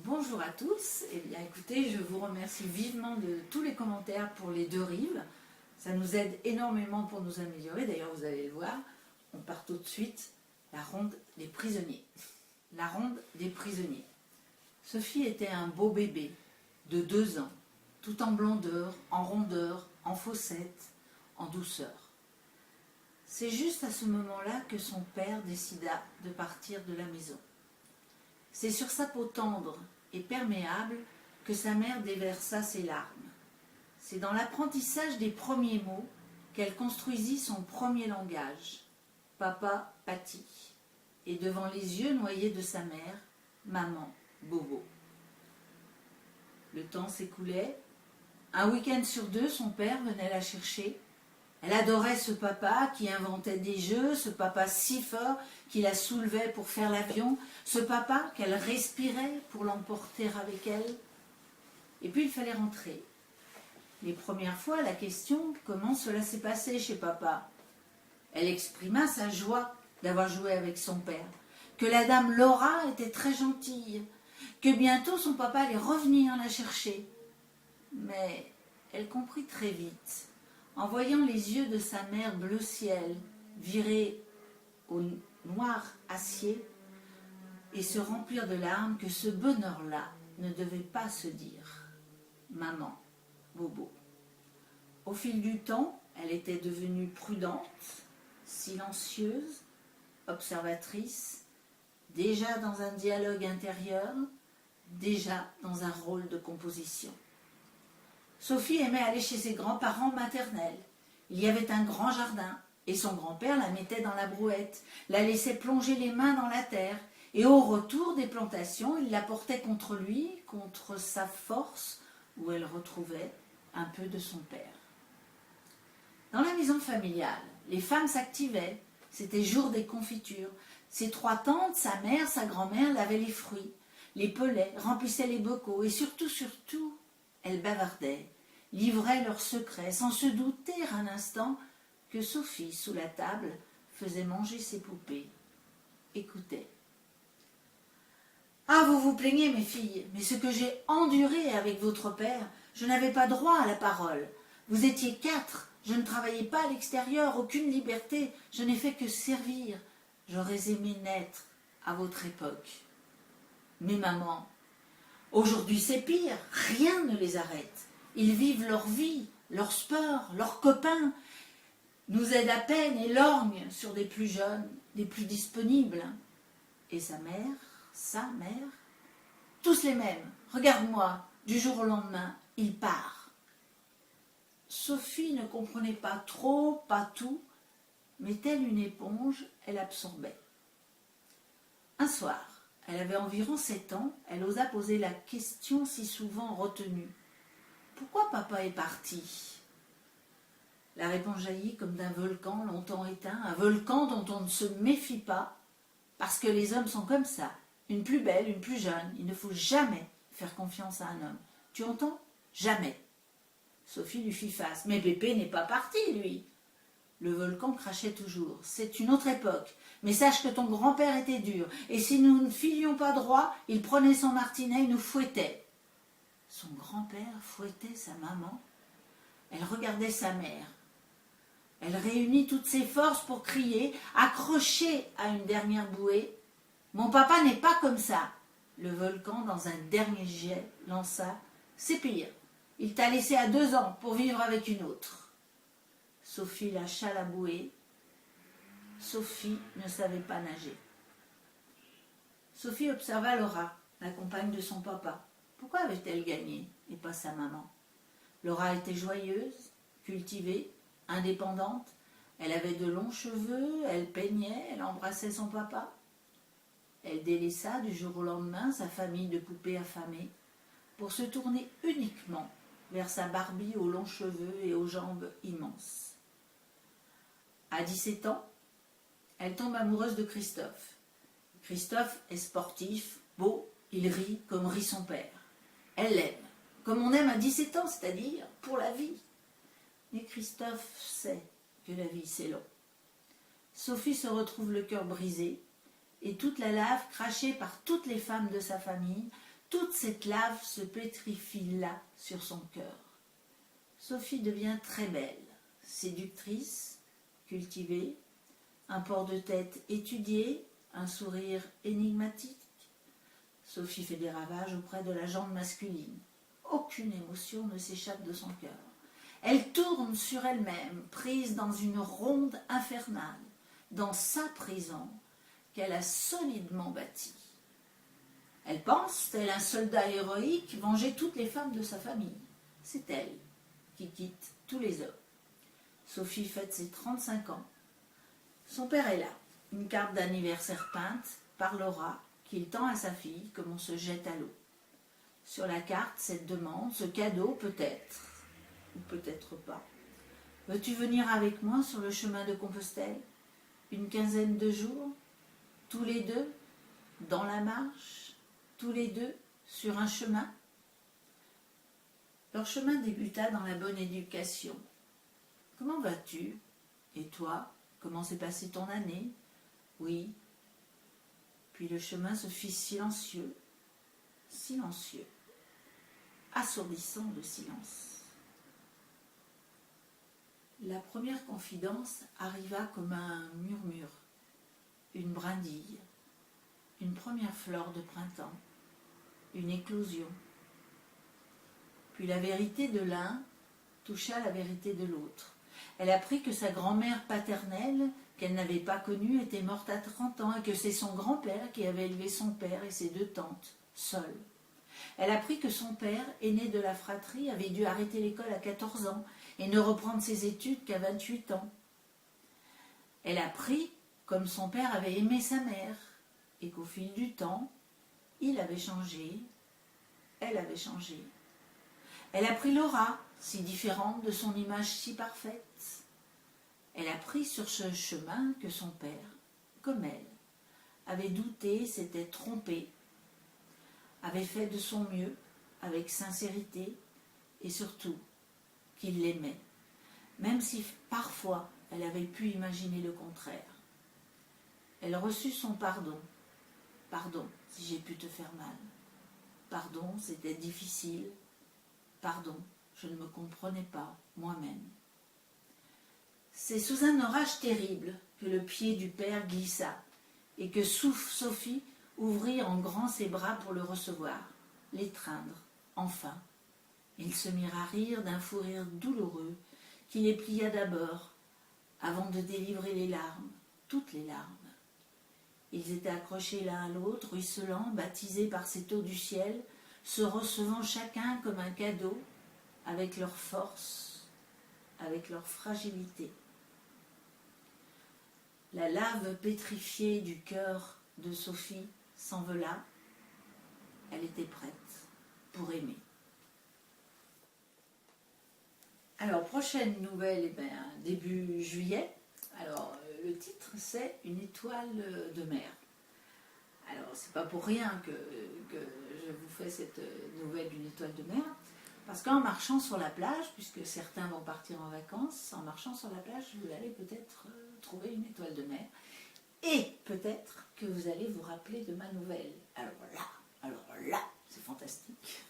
Bonjour à tous, eh bien écoutez, je vous remercie vivement de tous les commentaires pour les deux rives. Ça nous aide énormément pour nous améliorer, d'ailleurs vous allez le voir. On part tout de suite, la ronde des prisonniers. La ronde des prisonniers. Sophie était un beau bébé de 2 ans, tout en blondeur, en rondeur, en faussette, en douceur. C'est juste à ce moment-là que son père décida de partir de la maison. C'est sur sa peau tendre et perméable que sa mère déversa ses larmes. C'est dans l'apprentissage des premiers mots qu'elle construisit son premier langage, papa Pati, et devant les yeux noyés de sa mère, maman Bobo. Le temps s'écoulait. Un week-end sur 2, son père venait la chercher. Elle adorait ce papa qui inventait des jeux, ce papa si fort qui la soulevait pour faire l'avion, ce papa qu'elle respirait pour l'emporter avec elle. Et puis il fallait rentrer. Les premières fois, la question « Comment cela s'est passé chez papa ?» Elle exprima sa joie d'avoir joué avec son père, que la dame Laura était très gentille, que bientôt son papa allait revenir la chercher. Mais elle comprit très vite, en voyant les yeux de sa mère bleu ciel virés au noir acier et se remplir de larmes, que ce bonheur-là ne devait pas se dire « Maman, Bobo ». Au fil du temps, elle était devenue prudente, silencieuse, observatrice, déjà dans un dialogue intérieur, déjà dans un rôle de composition. Sophie aimait aller chez ses grands-parents maternels. Il y avait un grand jardin, et son grand-père la mettait dans la brouette, la laissait plonger les mains dans la terre, et au retour des plantations, il la portait contre lui, contre sa force, où elle retrouvait un peu de son père. Dans la maison familiale, les femmes s'activaient, c'était jour des confitures. Ses 3 tantes, sa mère, sa grand-mère lavaient les fruits, les pelaient, remplissaient les bocaux, et surtout, elles bavardaient, livraient leurs secrets, sans se douter un instant que Sophie, sous la table, faisait manger ses poupées. Écoutez. « Ah, vous vous plaignez, mes filles, mais ce que j'ai enduré avec votre père, je n'avais pas droit à la parole. Vous étiez 4, je ne travaillais pas à l'extérieur, aucune liberté, je n'ai fait que servir. J'aurais aimé naître à votre époque. Mais maman, aujourd'hui c'est pire, rien ne les arrête. Ils vivent leur vie, leur sport, leurs copains, nous aident à peine et lorgnent sur des plus jeunes, des plus disponibles. Et sa mère, tous les mêmes. Regarde-moi, du jour au lendemain, il part. Sophie ne comprenait pas trop, pas tout, mais telle une éponge, elle absorbait. Un soir, elle avait environ 7 ans, elle osa poser la question si souvent retenue. Pourquoi papa est parti ? La réponse jaillit comme d'un volcan longtemps éteint, un volcan dont on ne se méfie pas, parce que les hommes sont comme ça, une plus belle, une plus jeune, il ne faut jamais faire confiance à un homme. Tu entends ? Jamais. Sophie lui fit face. Mais Pépé n'est pas parti, lui. Le volcan crachait toujours. C'est une autre époque. Mais sache que ton grand-père était dur. Et si nous ne filions pas droit, il prenait son martinet et nous fouettait. Son grand-père fouettait sa maman. Elle regardait sa mère. Elle réunit toutes ses forces pour crier, accrochée à une dernière bouée. « Mon papa n'est pas comme ça !» Le volcan, dans un dernier jet, lança. « C'est pire. Il t'a laissé à 2 ans pour vivre avec une autre. » Sophie lâcha la bouée. Sophie ne savait pas nager. Sophie observa Laura, la compagne de son papa. Pourquoi avait-elle gagné et pas sa maman ? Laura était joyeuse, cultivée, indépendante. Elle avait de longs cheveux, elle peignait, elle embrassait son papa. Elle délaissa du jour au lendemain sa famille de poupées affamées pour se tourner uniquement vers sa Barbie aux longs cheveux et aux jambes immenses. À 17 ans, elle tombe amoureuse de Christophe. Christophe est sportif, beau, il rit comme rit son père. Elle l'aime, comme on aime à 17 ans, c'est-à-dire pour la vie. Mais Christophe sait que la vie c'est long. Sophie se retrouve le cœur brisé et toute la lave crachée par toutes les femmes de sa famille, toute cette lave se pétrifie là, sur son cœur. Sophie devient très belle, séductrice, cultivée, un port de tête étudié, un sourire énigmatique. Sophie fait des ravages auprès de la jambe masculine. Aucune émotion ne s'échappe de son cœur. Elle tourne sur elle-même, prise dans une ronde infernale, dans sa prison qu'elle a solidement bâtie. Elle pense, tel un soldat héroïque, venger toutes les femmes de sa famille. C'est elle qui quitte tous les hommes. Sophie fête ses 35 ans. Son père est là, une carte d'anniversaire peinte par Laura qu'il tend à sa fille comme on se jette à l'eau. Sur la carte, cette demande, ce cadeau peut-être, ou peut-être pas. Veux-tu venir avec moi sur le chemin de Compostelle, une quinzaine de jours, tous les deux, dans la marche, tous les deux, sur un chemin? Leur chemin débuta dans la bonne éducation. Comment vas-tu? Et toi, comment s'est passée ton année? Oui. Puis le chemin se fit silencieux, silencieux, assourdissant de silence. La première confidence arriva comme un murmure, une brindille, une première fleur de printemps, une éclosion. Puis la vérité de l'un toucha la vérité de l'autre. Elle apprit que sa grand-mère paternelle, qu'elle n'avait pas connue, était morte à 30 ans et que c'est son grand-père qui avait élevé son père et ses 2 tantes, seuls. Elle apprit que son père, aîné de la fratrie, avait dû arrêter l'école à 14 ans et ne reprendre ses études qu'à 28 ans. Elle apprit, comme son père avait aimé sa mère, et qu'au fil du temps, il avait changé, elle avait changé. Elle apprit Laura, si différente de son image si parfaite. Elle apprit sur ce chemin que son père, comme elle, avait douté, s'était trompé, avait fait de son mieux, avec sincérité, et surtout qu'il l'aimait, même si parfois elle avait pu imaginer le contraire. Elle reçut son pardon. Pardon si j'ai pu te faire mal. Pardon, c'était difficile. Pardon, je ne me comprenais pas moi-même. C'est sous un orage terrible que le pied du père glissa et que Sophie ouvrit en grand ses bras pour le recevoir, l'étreindre, enfin. Ils se mirent à rire d'un fou rire douloureux qui les plia d'abord, avant de délivrer les larmes, toutes les larmes. Ils étaient accrochés l'un à l'autre, ruisselants, baptisés par cette eau du ciel, se recevant chacun comme un cadeau, avec leur force, avec leur fragilité. La lave pétrifiée du cœur de Sophie s'envola. Elle était prête pour aimer. Alors, prochaine nouvelle, début juillet. Alors, le titre, c'est Une étoile de mer. Alors, c'est pas pour rien que je vous fais cette nouvelle d'une étoile de mer, parce qu'en marchant sur la plage, puisque certains vont partir en vacances, en marchant sur la plage, vous allez peut-être trouver une étoile de mer, et peut-être que vous allez vous rappeler de ma nouvelle. Alors là, c'est fantastique.